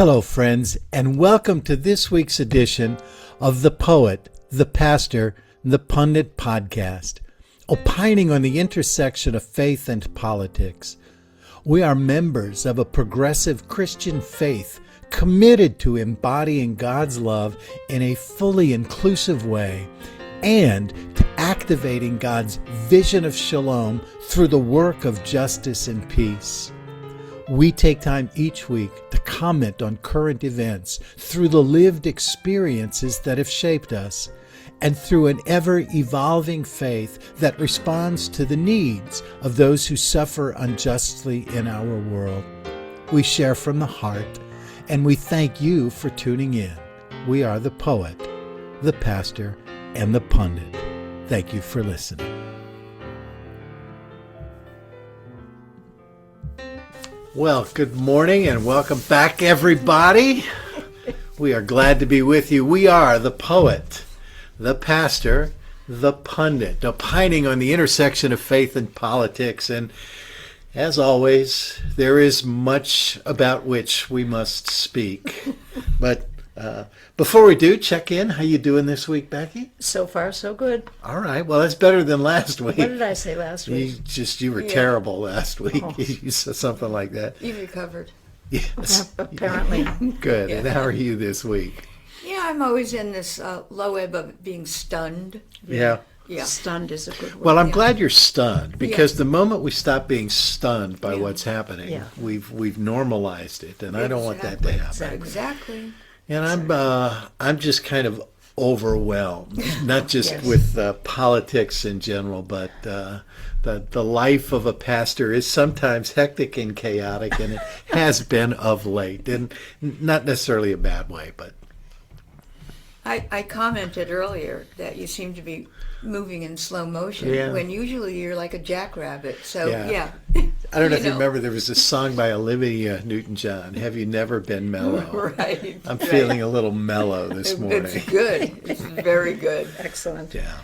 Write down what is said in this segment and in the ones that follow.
Hello, friends, and welcome to this week's edition of The Poet, the Pastor, the Pundit podcast, opining on the intersection of faith and politics. We are members of a progressive Christian faith committed to embodying God's love in a fully inclusive way and to activating God's vision of shalom through the work of justice and peace. We take time each week to comment on current events through the lived experiences that have shaped us and through an ever-evolving faith that responds to the needs of those who suffer unjustly in our world. We share from the heart, and we thank you for tuning in. We are the poet, the pastor, and the pundit. Thank you for listening. Well, good morning and welcome back, everybody. We are glad to be with you. We are the poet, the pastor, the pundit, opining on the intersection of faith and politics. And as always, there is much about which we must speak. But before we do, check in. How you doing this week, Becky? So far, so good. All right. Well, that's better than last week. What did I say last week? You were terrible last week. Oh. You said something like that. You recovered. Yes. Apparently. Good. Yeah. And how are you this week? Yeah, I'm always in this low ebb of being stunned. Yeah. Yeah. Stunned is a good word. Well, I'm glad you're stunned because the moment we stop being stunned by what's happening, we've normalized it, and I don't want that to happen. Exactly. And I'm just kind of overwhelmed, not just with politics in general, but the life of a pastor is sometimes hectic and chaotic, and it has been of late, and not necessarily a bad way, but. I commented earlier that you seem to be moving in slow motion when usually you're like a jackrabbit. So, yeah. I don't know if you remember, there was a song by Olivia Newton-John, Have You Never Been Mellow? Right. I'm feeling a little mellow this morning. It's good. It's very good. Excellent. Yeah.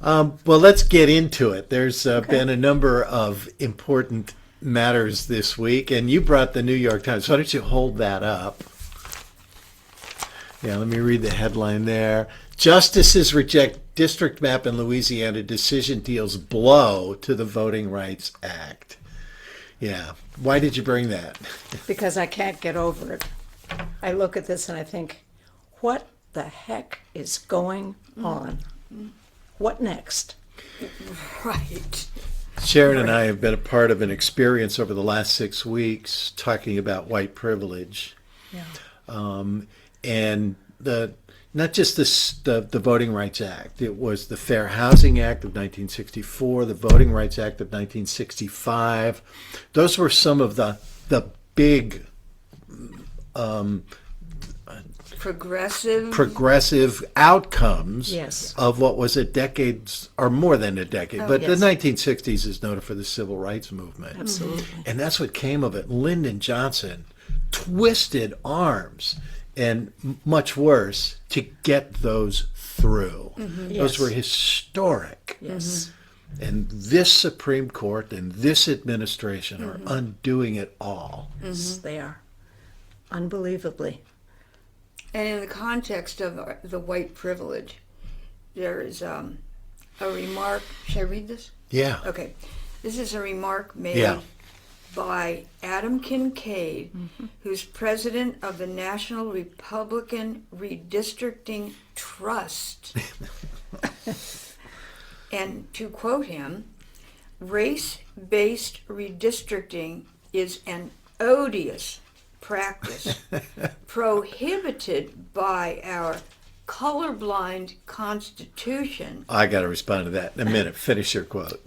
Well, let's get into it. There's been a number of important matters this week, and you brought the New York Times. Why don't you hold that up? Yeah, let me read the headline there. Justices reject district map in Louisiana. Decision deals blow to the Voting Rights Act. Yeah. Why did you bring that? Because I can't get over it. I look at this and I think, what the heck is going on? What next? Right. Sharon and I have been a part of an experience over the last 6 weeks talking about white privilege. Yeah. And not just the Voting Rights Act. It was the Fair Housing Act of 1964, the Voting Rights Act of 1965. Those were some of the big progressive outcomes of what was a decade or more than a decade. The 1960s is noted for the civil rights movement. Absolutely. And that's what came of it. Lyndon Johnson twisted arms and much worse to get those through. Mm-hmm. Those were historic. Yes. And this Supreme Court and this administration are undoing it all. Yes, they are. Unbelievably. And in the context of the white privilege, there is a remark. Should I read this? Yeah. Okay. This is a remark made by Adam Kincaid, who's president of the National Republican Redistricting Trust. And to quote him, race-based redistricting is an odious practice prohibited by our colorblind Constitution. I got to respond to that in a minute. Finish your quote.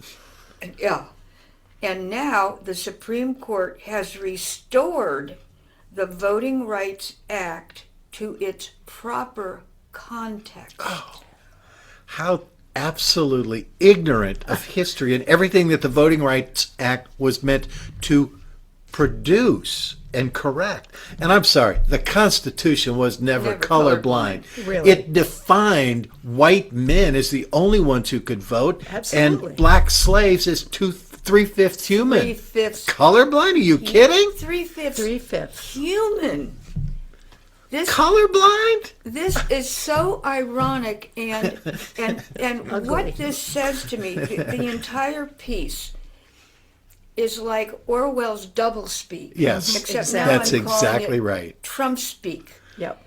Yeah. And now the Supreme Court has restored the Voting Rights Act to its proper context. Oh, how absolutely ignorant of history and everything that the Voting Rights Act was meant to produce and correct. And I'm sorry, the Constitution was never colorblind. Really? It defined white men as the only ones who could vote. Absolutely. And black slaves as 3/5 human. 3/5. Colorblind? Are you kidding? 3/5 3/5. human. Colorblind? This is so ironic, and Ugly. what this says to me, the entire piece is like Orwell's doublespeak. Yes, except exactly. now That's I'm calling exactly it right. Trump speak. Yep.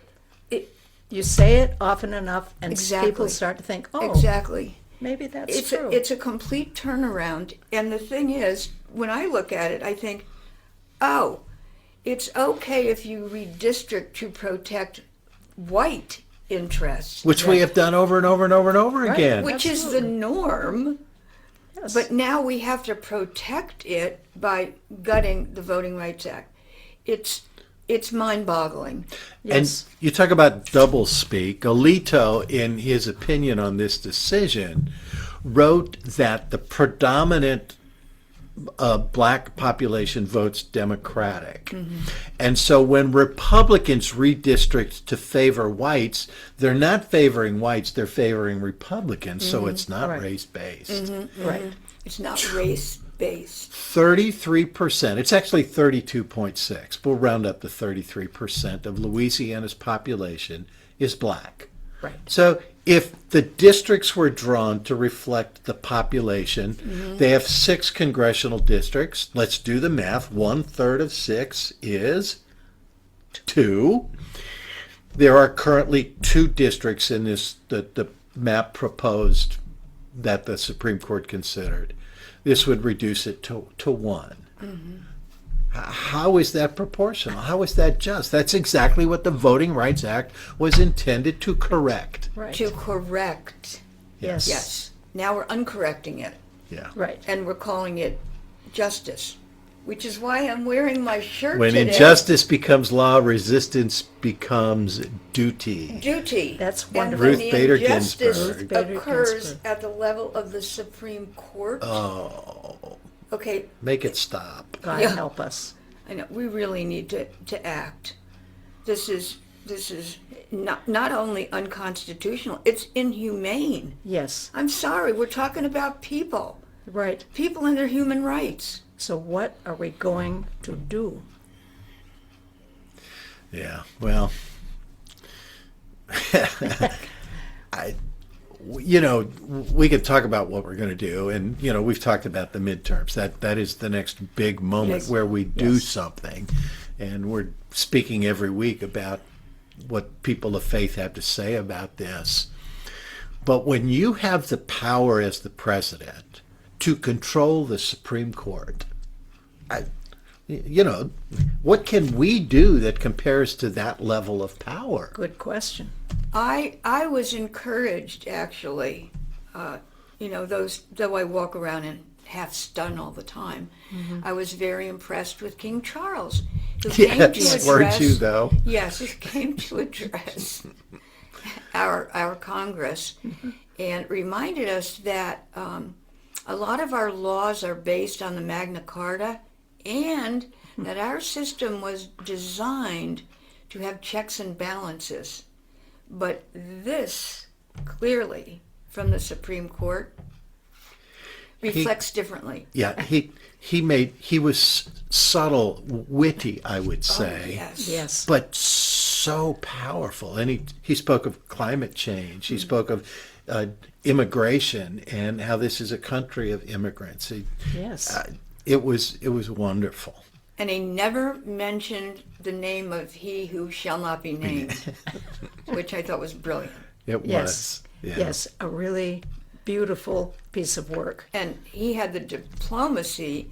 It, You say it often enough, and Exactly. people start to think, oh, Exactly. maybe that's It's true. it's a complete turnaround, and the thing is, when I look at it, I think, oh, it's okay if you redistrict to protect white interests, Which we have done over and over and over and over Right. again. which is the norm. Yes. But now we have to protect it by gutting the Voting Rights Act. It's mind-boggling. Yes. And you talk about doublespeak. Alito, in his opinion on this decision, wrote that the predominant black population votes Democratic. And so when Republicans redistrict to favor whites, they're not favoring whites, they're favoring Republicans. So it's not Right. race-based. Right. It's not race-based. 33%, it's actually 32.6, we'll round up to 33% of Louisiana's population is black. Right. So if the districts were drawn to reflect the population, they have 6 congressional districts. Let's do the math. 1/3 of 6 is 2. There are currently 2 districts in this the map proposed that the Supreme Court considered. This would reduce it to 1. How is that proportional? How is that just? That's exactly what the Voting Rights Act was intended to correct. Right. To correct. Yes. Yes. Now we're uncorrecting it, Yeah. Right. and we're calling it justice, which is why I'm wearing my shirt When today. injustice becomes law, resistance becomes duty. Duty. That's And wonderful. when Ruth the Bader injustice Ginsburg. Ruth Bader occurs Ginsburg. at the level of the Supreme Court. Oh, Okay, make it stop. God Yeah. help us. I know we really need to act. This is not only unconstitutional, it's inhumane. Yes. I'm sorry, we're talking about people Right. and their human rights. So what are we going to do? Yeah, well, we could talk about what we're going to do, and we've talked about the midterms. That is the next big moment Yes. where we do Yes. something, and we're speaking every week about what people of faith have to say about this. But when you have the power as the president to control the Supreme Court, what can we do that compares to that level of power? Good question. I was encouraged, actually, though I walk around and half stunned all the time, I was very impressed with King Charles, who came to Yes, weren't you though? Yes, who came to address our Congress and reminded us that a lot of our laws are based on the Magna Carta, and that our system was designed to have checks and balances. But this, clearly, from the Supreme Court, reflects differently. Yeah, he was subtle, witty, I would say, Yes. Yes. but so powerful. And he spoke of climate change. He spoke of immigration and how this is a country of immigrants. Yes. It was wonderful. And he never mentioned the name of he who shall not be named, which I thought was brilliant. It Yes. was. Yeah. Yes. A really beautiful piece of work. And he had the diplomacy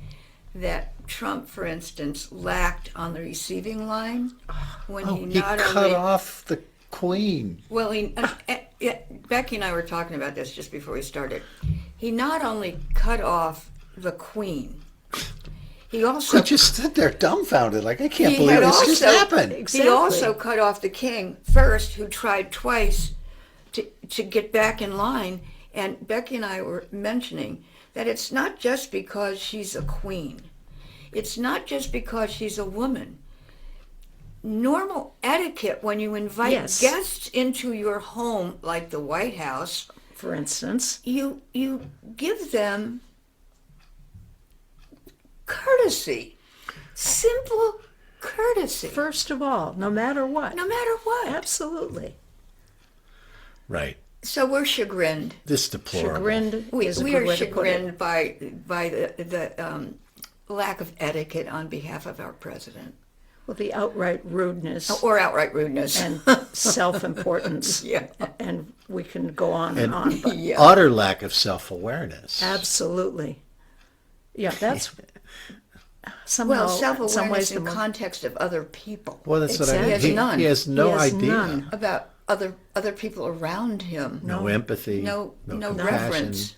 that Trump, for instance, lacked on the receiving line when Oh, he he not cut only off the Queen. well, Becky and I were talking about this just before we started. He not only cut off the Queen, he also We just stood there dumbfounded, like, I can't He believe had this just also- happened. Exactly. He also cut off the king first, who tried twice to get back in line. And Becky and I were mentioning that it's not just because she's a queen. It's not just because she's a woman. Normal etiquette when you invite Yes. guests into your home, like the White House, For instance. you give them courtesy. Simple courtesy. First of all, no matter what. No matter what. Absolutely. Right. So we're chagrined. This deplorable. Chagrined We is a are good way to put it. chagrined by the lack of etiquette on behalf of our president. Well, the outright rudeness Or outright rudeness. and self-importance. Yeah. And we can go on and on. But Yeah. Utter lack of self-awareness. absolutely. Yeah, that's somehow, Well, in some self-awareness ways, in context of other people. Well, that's what I mean. Exactly. He has none. He has no He has idea. none. About other people around him. No empathy. No compassion. reference.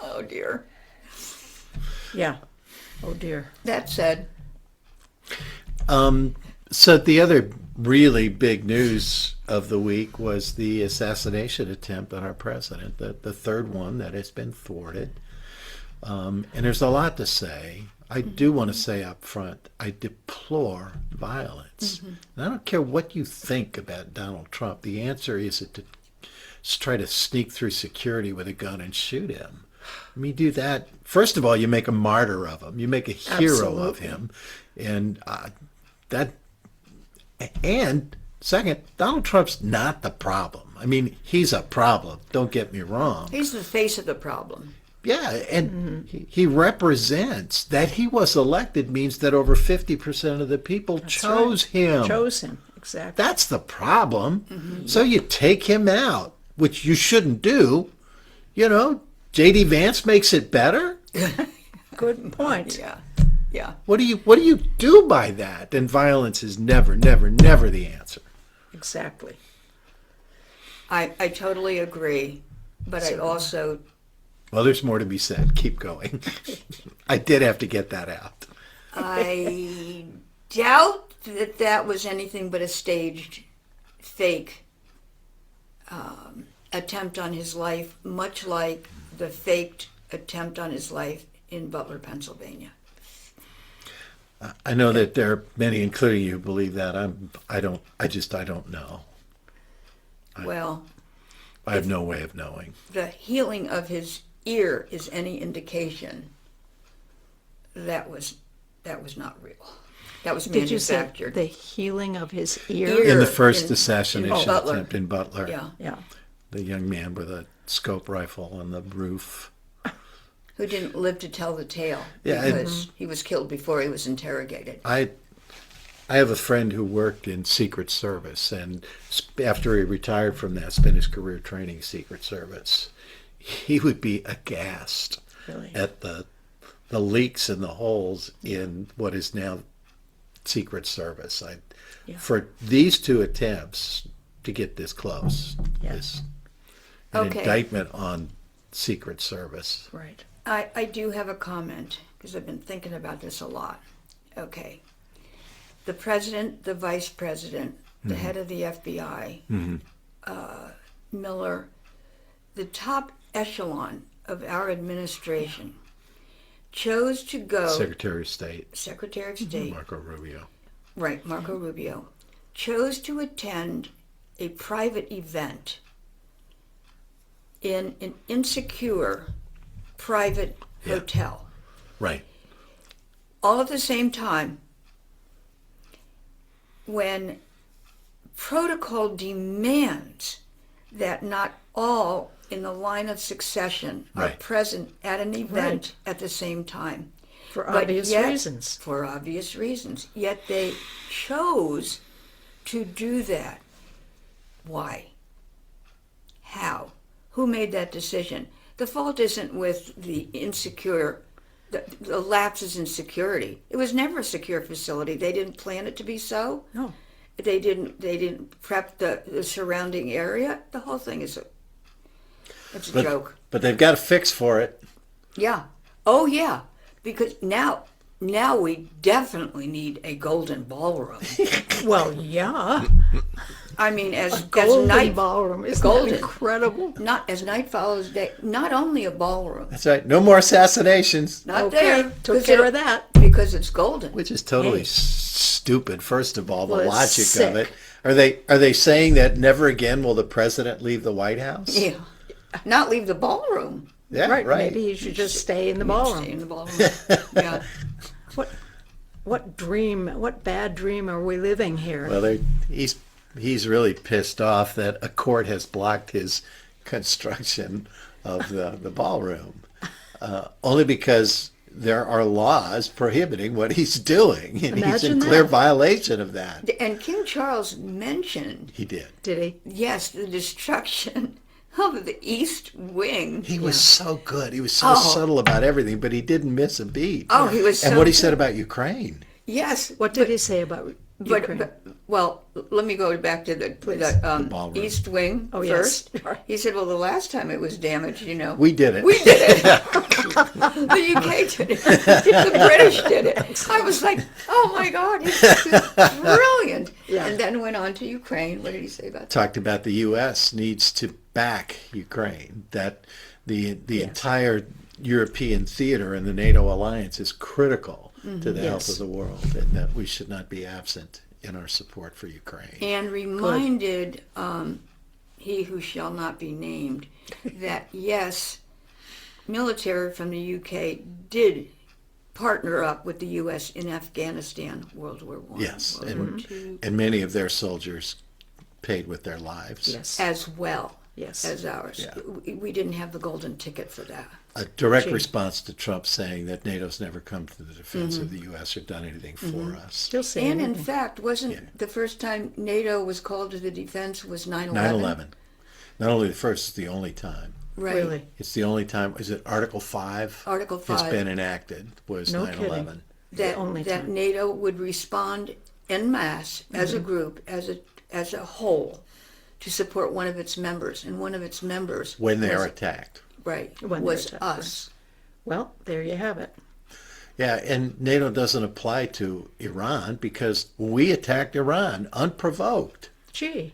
Oh dear. yeah. Oh dear. That said, So the other really big news of the week was the assassination attempt on our president, the third one that has been thwarted. And there's a lot to say. I do want to say up front, I deplore violence. And I don't care what you think about Donald Trump. The answer is to try to sneak through security with a gun and shoot him. I mean, do that. First of all, you make a martyr of him. You make a hero of Absolutely. him. And and second, Donald Trump's not the problem. I mean, he's a problem. Don't get me wrong. he's the face of the problem. Yeah, and he represents that he was elected means that over 50% of the people chose him. Chose him, exactly. That's the problem. So you take him out, which you shouldn't do. You know, J.D. Vance makes it better. Good point. Yeah. Yeah. What do you do by that? And violence is never, never, never the answer. Exactly. I totally agree. But I also Well, there's more to be said. Keep going. I did have to get that out. I doubt that was anything but a staged, fake attempt on his life, much like the faked attempt on his life in Butler, Pennsylvania. I know that there are many, including you, who believe that. I don't know. Well, I have no way of knowing. the healing of his ear is any indication that was not real. That was Did you say manufactured. the healing of his ear? Ear. In the first in assassination Butler. attempt in Butler, Yeah. Yeah. the young man with a scope rifle on the roof. Who didn't live to tell the tale Yeah, because he was killed before he was interrogated. I have a friend who worked in Secret Service, and after he retired from that, spent his career training Secret Service. He would be aghast Really? at the leaks and the holes in what is now Secret Service. Yeah. For these two attempts to get this close, Yeah. is an Okay. indictment on Secret Service. Right. I do have a comment because I've been thinking about this a lot. Okay. The president, the vice president, the head of the FBI, Miller, the top echelon of our administration chose to go. Secretary of State, Secretary of State, Marco Rubio. right, Marco Rubio, chose to attend a private event in an insecure private Yeah. hotel. Right. All at the same time, when protocol demands that not all in the line of succession are Right. present at an event Right. at the same time. For But obvious yet- reasons. For obvious reasons. Yet they chose to do that. Why? How? Who made that decision? The fault isn't with the the lapses in security. It was never a secure facility. They didn't plan it to be so. No. They didn't prep the surrounding area. The whole thing is it's a joke. But they've got a fix for it. Yeah. Oh yeah. Because now we definitely need a golden ballroom. Well, yeah. I mean, as Golden night ballroom. Isn't golden. that incredible? not as night follows day. Not only a ballroom. That's right. No more assassinations, Not Okay, there. took 'cause care of that. because it's golden. which is totally Hey. stupid. First of all, the Well, it's logic sick. of it. Are they saying that never again will the president leave the White House? Yeah. Not leave the ballroom. Yeah, right. right. Maybe he should just stay in the Stay ballroom. in the ballroom. Yeah. What bad dream are we living here? Well, he's really pissed off that a court has blocked his construction of the ballroom, only because there are laws prohibiting what he's doing, and he's in Imagine clear that. violation of that. And King Charles mentioned, He did. Did he? yes, the destruction of the East Wing. He was so good. He was so subtle about everything, but he didn't miss a beat. Oh, he was And so what he good. said about Ukraine. Yes. What did he say about Ukraine? Well, let me go back to the ballroom. East Wing Oh, yes. first. He said, well, the last time it was damaged, We did it. We did it. The UK did it. The British did it. I was like, oh my God, he's brilliant. Yeah. And then went on to Ukraine. What did he say about that? Talked about the U.S. needs to back Ukraine, that the entire European theater and the NATO alliance is critical to the health of the world, and that we should not be absent in our support for Ukraine. And reminded he who shall not be named that, yes, military from the UK did partner up with the U.S. in Afghanistan, World War I. Yes, World War II, and many of their soldiers paid with their lives. Yes. as well Yes. as ours. Yeah. We didn't have the golden ticket for that. A direct response to Trump saying that NATO's never come to the defense of the U.S. or done anything for us. Still saying And in anything. fact, wasn't the first time NATO was called to the defense was 9/11? 9/11. Not only the first, it's the only time. Right. Really? It's the only time. Is it Article 5? Article Has 5. been enacted. Was No 9/11. kidding. That only that time. NATO would respond en masse as a group, as a whole, to support one of its members, and one of its members When they was, are attacked. right When they're was attacked, us. Well, there you have it. Yeah, and NATO doesn't apply to Iran because we attacked Iran unprovoked. Gee.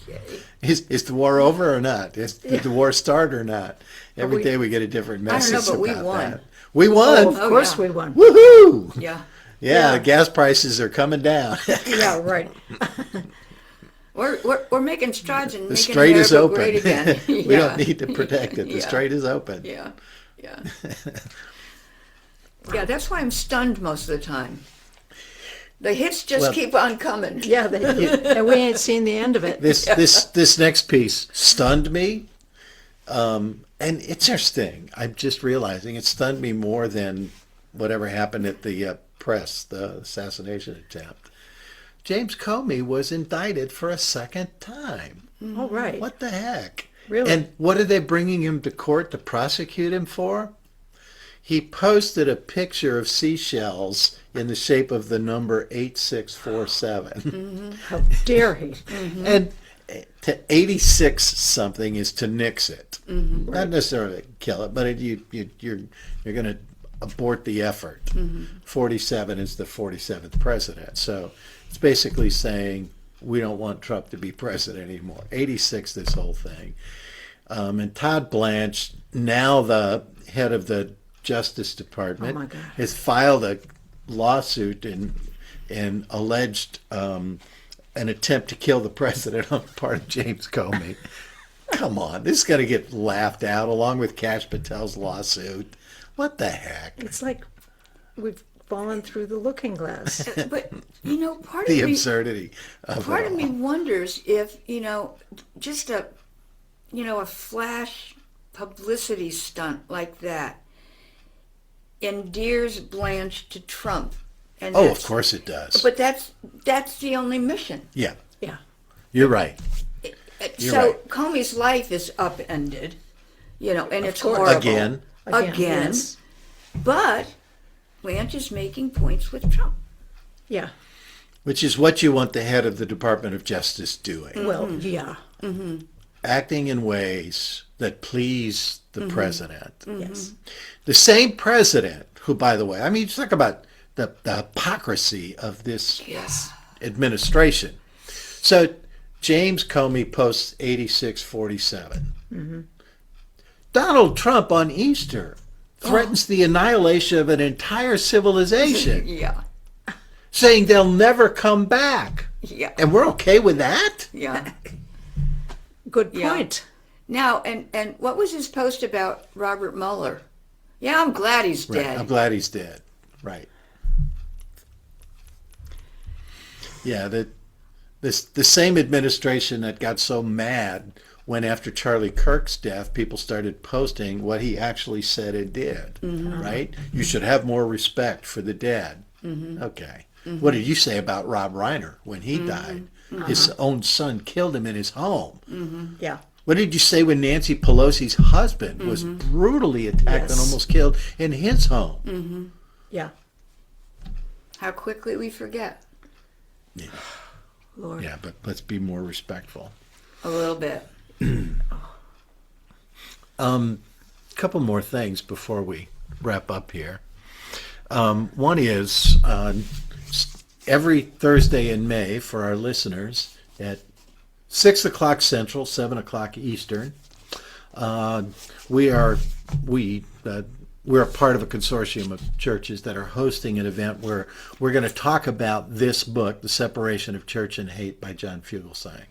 Okay. Is the war over or not? Did the war start or not? Every we- day we get a different I don't know, message but we about won. that. We won. Of course yeah. we won. Woohoo! Yeah, Yeah, the gas prices are coming down. Yeah, right. we're making strides and The making strait is America open. great again. We Yeah. don't need to protect it. The Yeah. strait is open. Yeah, yeah, yeah. That's why I'm stunned most of the time. The hits just Well- keep on coming. Yeah, and we ain't seen the end of it. This next piece stunned me, and it's interesting. I'm just realizing it stunned me more than whatever happened at the press, the assassination attempt. James Comey was indicted for a second time. All right. What the heck? Really? And what are they bringing him to court to prosecute him for? He posted a picture of seashells in the shape of the number 8647. How dare he? And to 86 something is to nix it. Not necessarily kill it, but you're going to abort the effort. 47 is the 47th president. So it's basically saying we don't want Trump to be president anymore. 86, this whole thing. And Todd Blanche, now the head of the Justice Department, Oh my God. has filed a lawsuit and alleged an attempt to kill the president on the part of James Comey. Come on, this is going to get laughed out along with Kash Patel's lawsuit. What the heck? It's like we've fallen through the looking glass. But part The of me, absurdity of part it of all. me wonders if just a flash publicity stunt like that endears Blanche to Trump. And Oh, of that's- course it does. But that's the only mission. Yeah, Yeah. you're right. You're So right. Comey's life is upended, and it's course. horrible. Again. Again. Yes. But Blanche is making points with Trump. Yeah. Which is what you want the head of the Department of Justice doing. Well, yeah. Acting in ways that please the president. Yes. The same president who, by the way, I mean, just talk about the hypocrisy of this Yes. administration. So James Comey posts 8647. Donald Trump on Easter threatens the annihilation of an entire civilization, Yeah. saying they'll never come back. Yeah. And we're okay with that? Yeah. Good Yeah. point. Now, and what was his post about Robert Mueller? Yeah, I'm glad he's Right. dead. I'm glad he's dead. Right. Yeah, the same administration that got so mad when after Charlie Kirk's death, people started posting what he actually said and did, right? You should have more respect for the dead. Okay. What did you say about Rob Reiner when he died? His own son killed him in his home. Yeah. What did you say when Nancy Pelosi's husband was brutally attacked and Yes. almost killed in his home? Yeah. How quickly we forget. Yeah. Lord. Yeah, but let's be more respectful. A little bit. A couple more things before we wrap up here. One is every Thursday in May for our listeners at 6 o'clock Central, 7 o'clock Eastern. We're a part of a consortium of churches that are hosting an event where we're going to talk about this book, The Separation of Church and Hate by John Fugelsang,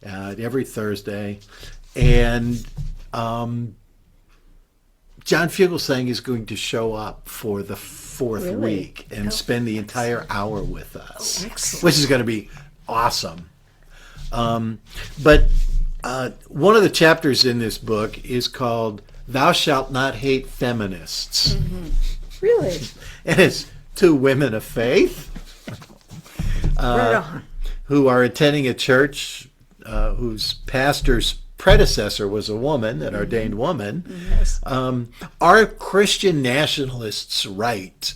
every Thursday. And John Fugelsang is going to show up for the fourth Really? week and spend the entire hour with us, excellent. which is going to be awesome. But one of the chapters in this book is called Thou Shalt Not Hate Feminists. Really? And it's two women of faith Right on. who are attending a church whose pastor's predecessor was a woman, an ordained woman. Yes. Are Christian nationalists right?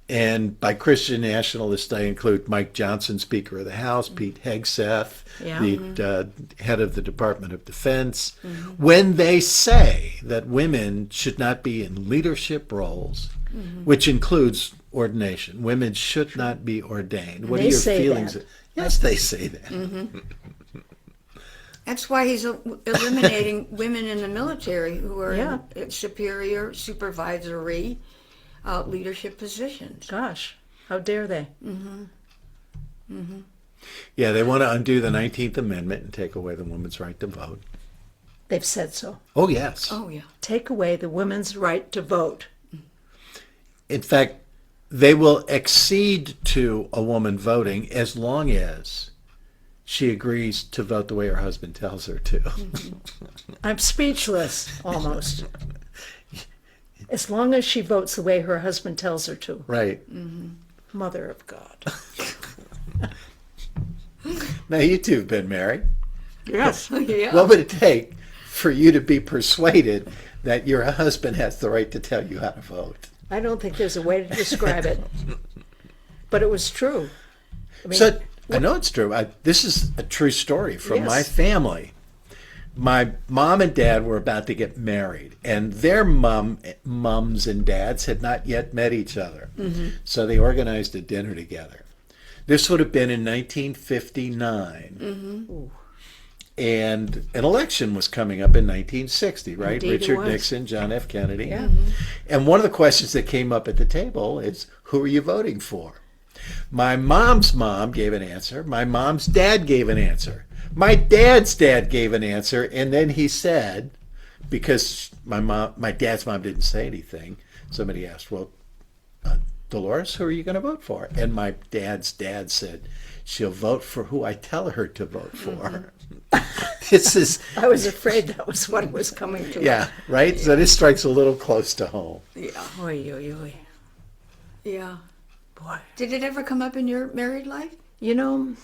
And by Christian nationalists, I include Mike Johnson, Speaker of the House, Pete Hegseth, Yeah. the head of the Department of Defense, when they say that women should not be in leadership roles, which includes ordination. Women should not be ordained. What are They your say feelings? that. Yes, they say that. That's why he's eliminating women in the military who are Yeah. in superior supervisory leadership positions. Gosh, how dare they? Yeah, they want to undo the 19th Amendment and take away the woman's right to vote. They've said so. Oh, yes. Oh, yeah. Take away the women's right to vote. In fact, they will accede to a woman voting as long as she agrees to vote the way her husband tells her to. I'm speechless, almost. As long as she votes the way her husband tells her to. Right. Mother of God. Now, you two have been married. Yes. Yeah. What would it take for you to be persuaded that your husband has the right to tell you how to vote? I don't think there's a way to describe it. But it was true. I mean, So, I know it's true. This is a true story from my Yes. family. My mom and dad were about to get married, and their mums and dads had not yet met each other. So they organized a dinner together. This would have been in 1959. And an election was coming up in 1960, right? Indeed it Richard was. Nixon, John F. Kennedy. Yeah. And one of the questions that came up at the table is, who are you voting for? My mom's mom gave an answer. My mom's dad gave an answer. My dad's dad gave an answer. And then he said, because my dad's mom didn't say anything, somebody asked, well, Dolores, who are you going to vote for? And my dad's dad said, she'll vote for who I tell her to vote for. This is, I was afraid that was what was coming to. yeah, right? So this strikes a little close to home. Yeah. Oy, oy, oy. Yeah. Boy. Did it ever come up in your married life? You know,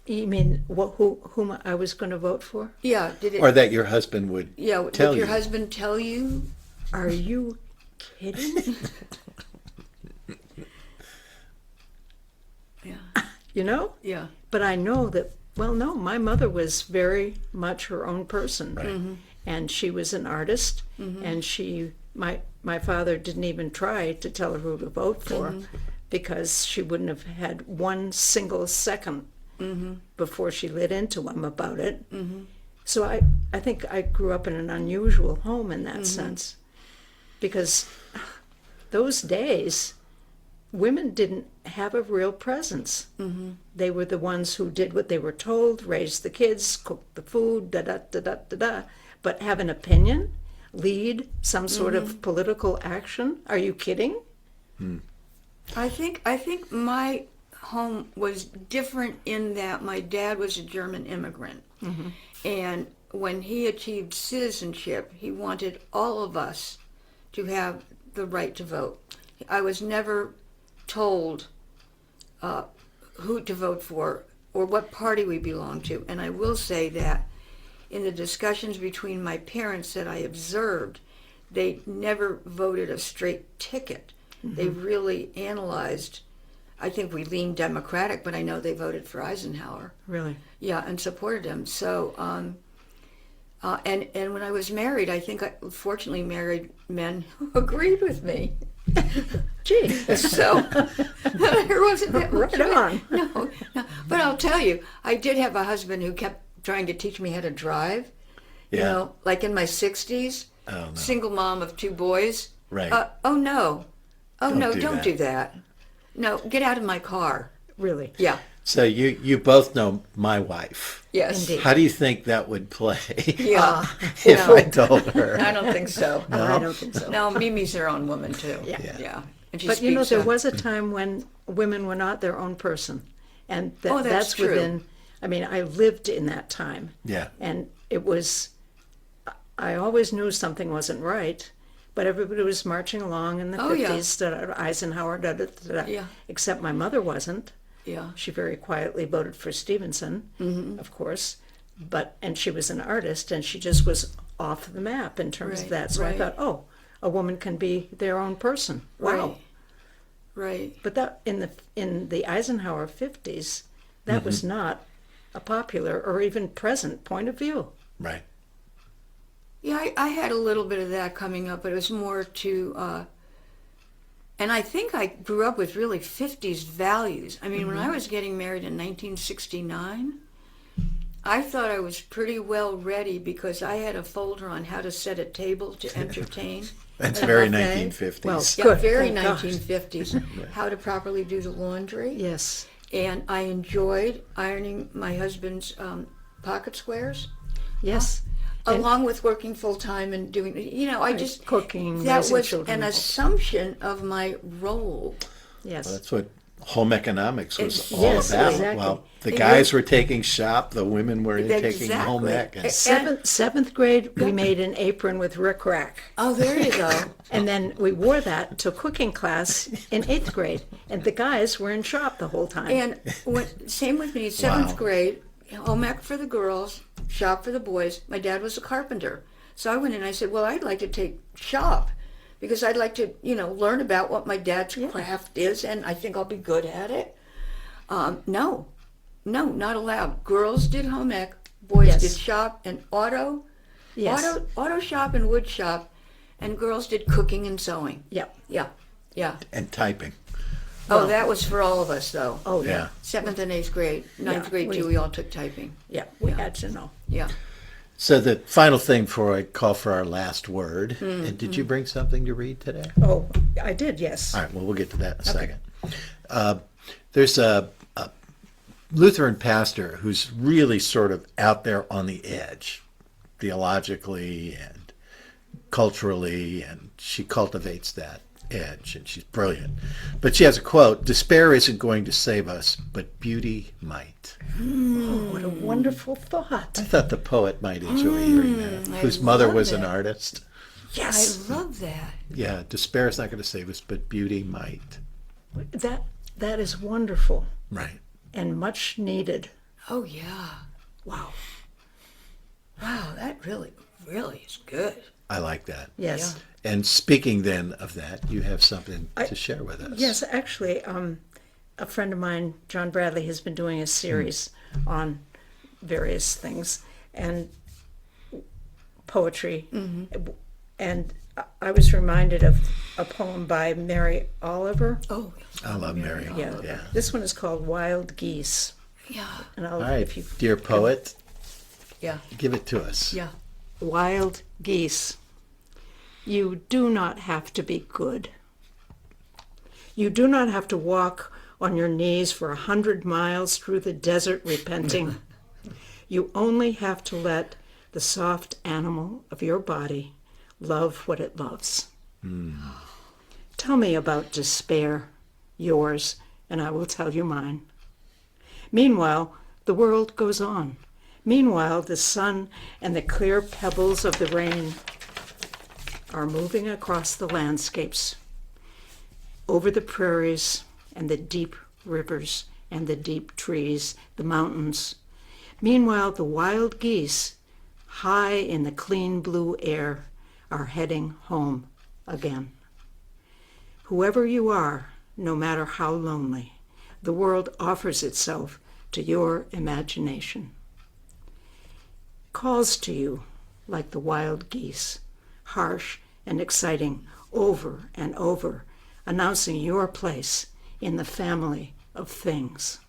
you mean whom I was going to vote for? Yeah. Did it? Or that your husband would yeah. tell Did your you. husband tell you? Are you kidding? Yeah. You know? Yeah. But I know that, well, no, my mother was very much her own person. Right. And she was an artist, and my father didn't even try to tell her who to vote for because she wouldn't have had one single second before she lit into him about it. So I think I grew up in an unusual home in that sense, because those days women didn't have a real presence. Mm-hmm. They were the ones who did what they were told, raised the kids, cooked the food, da-da-da-da-da-da. But have an opinion, lead some sort of political action? Are you kidding? I think my home was different in that my dad was a German immigrant. Mm-hmm. And when he achieved citizenship, he wanted all of us to have the right to vote. I was never told who to vote for or what party we belonged to. And I will say that in the discussions between my parents that I observed, they never voted a straight ticket. Mm-hmm. They really analyzed. I think we leaned Democratic, but I know they voted for Eisenhower. Really? Yeah, and supported him. So, and when I was married, I think I fortunately married men who agreed with me. Gee. So there wasn't that much. Right on. No, but I'll tell you, I did have a husband who kept trying to teach me how to drive. Yeah. You know, like in my 60s, Oh, no. single mom of 2 boys. Right. Oh no, don't do do that. No, get out of my car. Really? Yeah. So you both know my wife. Yes. Indeed. How do you think that would play Yeah. if No. I told her? I don't think so. No, I don't think so. No, Mimi's her own woman too. Yeah. Yeah. And she But you know, speaks there up. was a time when women were not their own person. And Oh, that's true. within, I mean, I lived in that time. Yeah. And it was, I always knew something wasn't right, but everybody was marching along in the Oh, yeah. 50s, Eisenhower, Yeah. except my mother wasn't. Yeah. She very quietly voted for Stevenson, Mm-hmm. of course, and she was an artist, and she just was off the map in terms of Right, that. So I right. thought, oh, a woman can be their own person. Wow. Right. But that in the Eisenhower 50s, that was not a popular or even present point of view. Right. Yeah, I had a little bit of that coming up, but it was more to, and I think I grew up with really 50s values. I mean, when I was getting married in 1969, I thought I was pretty well ready because I had a folder on how to set a table to entertain. That's a very buffet. 1950s. Well, Yeah, Good. very Thank gosh. 1950s. How to properly do the laundry. Yes. And I enjoyed ironing my husband's pocket squares. Yes. And- Along with working full time and doing, I just cooking, that raising was children. an assumption of my role. Yes. That's what home economics was all Yes, about. exactly. Well, the And guys were taking shop, the women were taking Exactly. home ec. And Seventh grade, we made an apron with rickrack. Oh, there you go. And then we wore that to cooking class in 8th grade. And the guys were in shop the whole time. And same with me, 7th Wow. grade, home ec for the girls, shop for the boys. My dad was a carpenter. So I went in and I said, well, I'd like to take shop because I'd like to, learn about what my dad's craft is, and I think I'll be good at it. No, not allowed. Girls did home ec, boys Yes. did shop and auto, Yes. auto shop and wood shop, and girls did cooking and sewing. Yep. Yeah. and typing. Oh, that was for all of us, though. Oh, Yeah. yeah. 7th and 8th grade, 9th Yeah, grade too, we all took typing. Yeah. We Yeah. had to know. Yeah. So the final thing before I call for our last word, and did you bring something to read today? Oh, I did, yes. All right, well, we'll get to that in a second. There's a Lutheran pastor who's really sort of out there on the edge, theologically and culturally, and she cultivates that edge, and she's brilliant. But she has a quote: "Despair isn't going to save us, but beauty might." Oh, what a wonderful thought. I thought the poet might enjoy hearing that, I whose mother love was an it. artist. Yes. I love that. Yeah, despair is not going to save us, but beauty might. That is wonderful Right. and much needed. Oh, yeah. Wow. Wow, that really, really is good. I like that. Yes. And speaking then of that, you have something to share with us. Yes, actually, a friend of mine, John Bradley, has been doing a series on various things and poetry. And I was reminded of a poem by Mary Oliver. Oh, I love Mary. Yeah. This one is called Wild Geese. yeah. And I'll, All right, if you dear poet, Yeah. give it to us. Yeah. Wild geese. You do not have to be good. You do not have to walk on your knees for 100 miles through the desert repenting. You only have to let the soft animal of your body love what it loves. Tell me about despair, yours, and I will tell you mine. Meanwhile, the world goes on. Meanwhile, the sun and the clear pebbles of the rain are moving across the landscapes, over the prairies and the deep rivers and the deep trees, the mountains. Meanwhile, the wild geese, high in the clean blue air, are heading home again. Whoever you are, no matter how lonely, the world offers itself to your imagination. Calls to you like the wild geese, harsh and exciting, over and over, announcing your place in the family of things.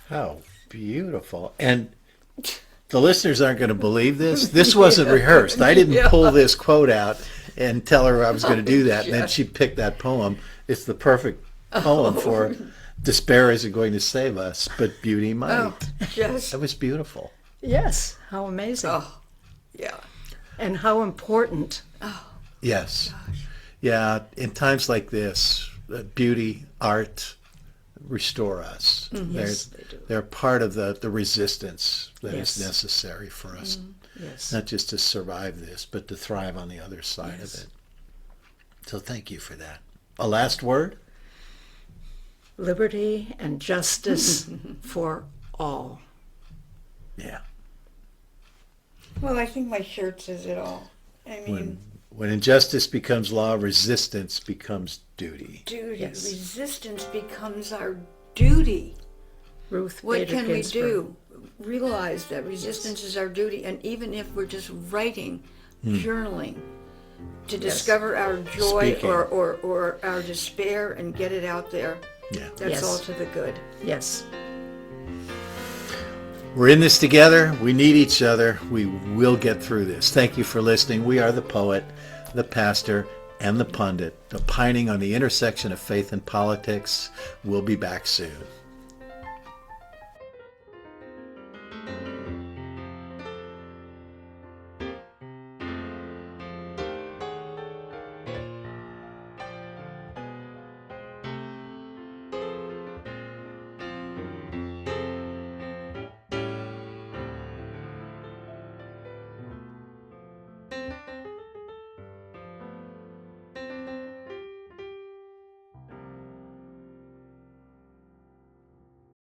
How beautiful. And the listeners aren't going to believe this. This wasn't rehearsed. I didn't pull this quote out and tell her I was going to do that. And then she picked that poem. It's the perfect poem for Despair Isn't Going to Save Us, but Beauty Might. Oh, yes. That was beautiful. Yes, how amazing. Oh, yeah. And how important. Yes. Yeah, in times like this, beauty, art restore us. Yes, they do. They're part of the resistance that Yes. is necessary for us, Yes. not just to survive this, but to thrive on the other side Yes. of it. So thank you for that. A last word? Liberty and justice for all. Yeah. Well, I think my shirt says it all. I mean, When injustice becomes law, resistance becomes duty. duty, Yes. resistance becomes our duty. Ruth What Bader can we Ginsburg. do? Realize that resistance is our duty, and even if we're just writing, journaling, to discover our joy Speaking. or our despair and get it out there, Yeah. that's Yes. all to the good. Yes. We're in this together. We need each other. We will get through this. Thank you for listening. We are the poet, the pastor, and the pundit, opining on the intersection of faith and politics. We'll be back soon.